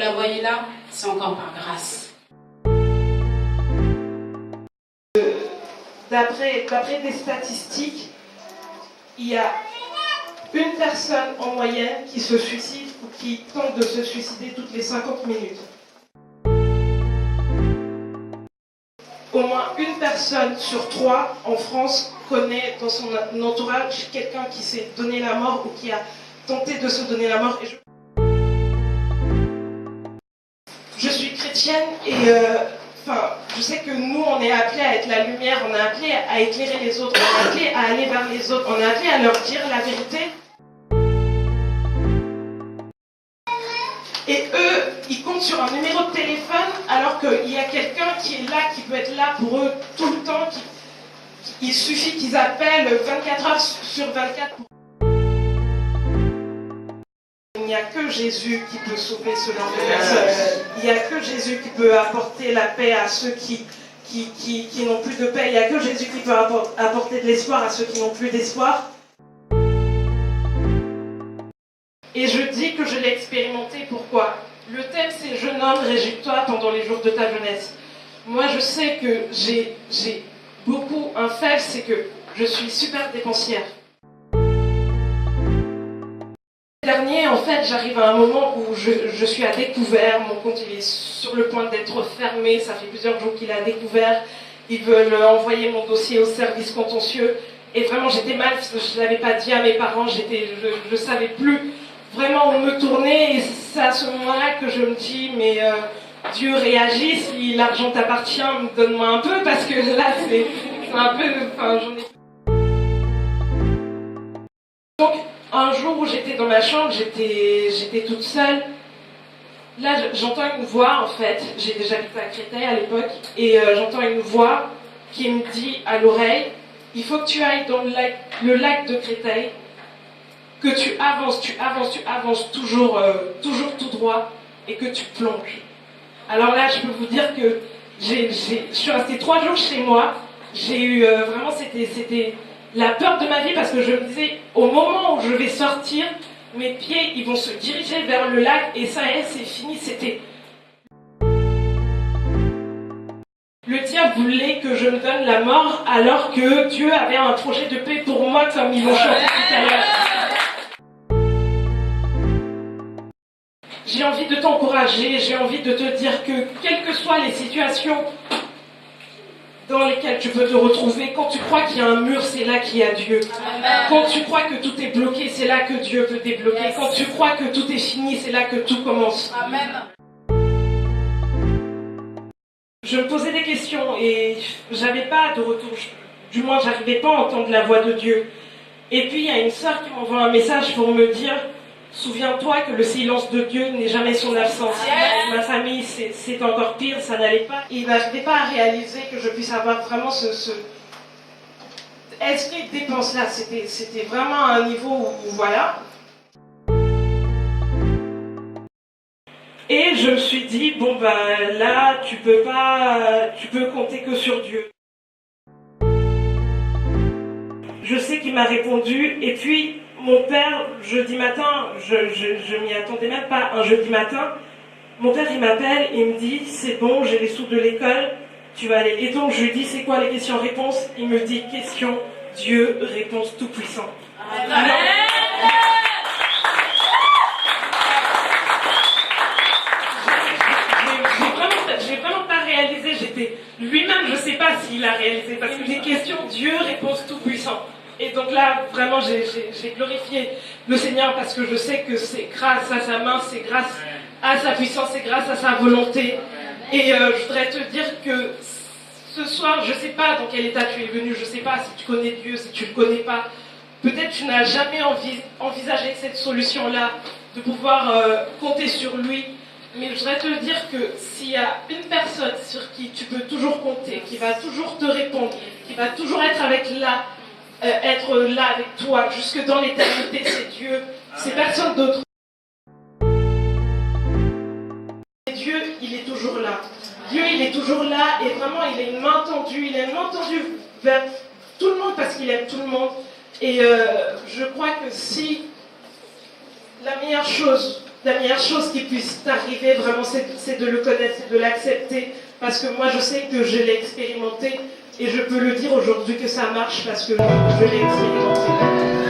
la voyez là, c'est encore par grâce. D'après des statistiques, il y a une personne en moyenne qui se suicide ou qui tente de se suicider toutes les 50 minutes. Au moins une personne sur 3 en France connaît dans son entourage quelqu'un qui s'est donné la mort ou qui a tenté de se donner la mort. Et je suis chrétienne et je sais que nous, on est appelés à être la lumière, on est appelés à éclairer les autres, on est appelés à aller vers les autres, on est appelés à leur dire la vérité. Et eux, ils comptent sur un numéro de téléphone alors qu'il y a quelqu'un qui est là, qui peut être là pour eux tout le temps. Il suffit qu'ils appellent 24 heures sur 24. Il n'y a que Jésus qui peut sauver ce genre de personnes. Il n'y a que Jésus qui peut apporter la paix à ceux qui n'ont plus de paix. Il n'y a que Jésus qui peut apporter de l'espoir à ceux qui n'ont plus d'espoir. Et je dis que je l'ai expérimenté. Pourquoi ? Le thème c'est « Jeune homme, réjouis-toi pendant les jours de ta jeunesse ». Moi je sais que j'ai beaucoup un faible, c'est que je suis super dépensière. Dernier, en fait, j'arrive à un moment où je suis à découvert, mon compte il est sur le point d'être fermé, ça fait plusieurs jours qu'il est à découvert, ils veulent envoyer mon dossier au service contentieux, et vraiment j'étais mal, parce que je ne l'avais pas dit à mes parents, je ne savais plus vraiment où me tourner, et c'est à ce moment-là que je me dis, mais Dieu réagit, si l'argent t'appartient, donne-moi un peu, parce que là c'est un peu, j'en ai... Donc, un jour où j'étais dans ma chambre, j'étais toute seule. Là, j'entends une voix, en fait. J'ai déjà habité à Créteil à l'époque. Et j'entends une voix qui me dit à l'oreille, il faut que tu ailles dans le lac de Créteil, que tu avances toujours tout droit, et que tu plonges. Alors là, je peux vous dire que je suis restée 3 jours chez moi. J'ai eu, vraiment, c'était la peur de ma vie, parce que je me disais, au moment où je vais sortir, mes pieds, ils vont se diriger vers le lac, et ça y est, c'est fini, c'était... Le diable voulait que je me donne la mort, alors que Dieu avait un projet de paix pour moi, comme ils l'ont chanté tout à l'heure. J'ai envie de t'encourager, j'ai envie de te dire que, quelles que soient les situations dans lesquelles tu peux te retrouver, quand tu crois qu'il y a un mur, c'est là qu'il y a Dieu. Amen. Quand tu crois que tout est bloqué, c'est là que Dieu peut débloquer. Yes. Quand tu crois que tout est fini, c'est là que tout commence. Amen. Je me posais des questions et j'avais pas de retour. Du moins, j'arrivais pas à entendre la voix de Dieu. Et puis, il y a une sœur qui m'envoie un message pour me dire, souviens-toi que le silence de Dieu n'est jamais son absence. Yes. Ma famille, c'est encore pire, ça n'allait pas. Il n'arrivait pas à réaliser que je puisse avoir vraiment ce esprit de dépense là. C'était vraiment un niveau où voilà. Et je me suis dit, bon là, tu peux compter que sur Dieu. Je sais qu'il m'a répondu, et puis mon père, jeudi matin, je m'y attendais même pas, un jeudi matin, mon père il m'appelle et il me dit, c'est bon, j'ai les sous de l'école, tu vas aller. Et donc je lui dis, c'est quoi les questions-réponses? Il me dit, question, Dieu, réponse tout-puissant. Alors, j'ai vraiment pas réalisé, lui-même je sais pas s'il a réalisé, parce que les questions, Dieu, réponse tout-puissant. Et donc là, vraiment, j'ai glorifié le Seigneur, parce que je sais que c'est grâce à sa main, c'est grâce à sa puissance, c'est grâce à sa volonté. Et je voudrais te dire que ce soir, je ne sais pas dans quel état tu es venu, je ne sais pas si tu connais Dieu, si tu ne le connais pas. Peut-être tu n'as jamais envisagé cette solution-là, de pouvoir compter sur lui. Mais je voudrais te dire que s'il y a une personne sur qui tu peux toujours compter, qui va toujours te répondre, qui va toujours être être là avec toi jusque dans l'éternité, c'est Dieu, c'est personne d'autre. Dieu, il est toujours là. Dieu, il est toujours là, et vraiment, il a une main tendue. Il a une main tendue vers tout le monde, parce qu'il aime tout le monde. Et je crois que si la meilleure chose la meilleure chose qui puisse t'arriver, vraiment, c'est de le connaître, c'est de l'accepter. Parce que moi, je sais que je l'ai expérimenté et je peux le dire aujourd'hui que ça marche parce que je l'ai expérimenté.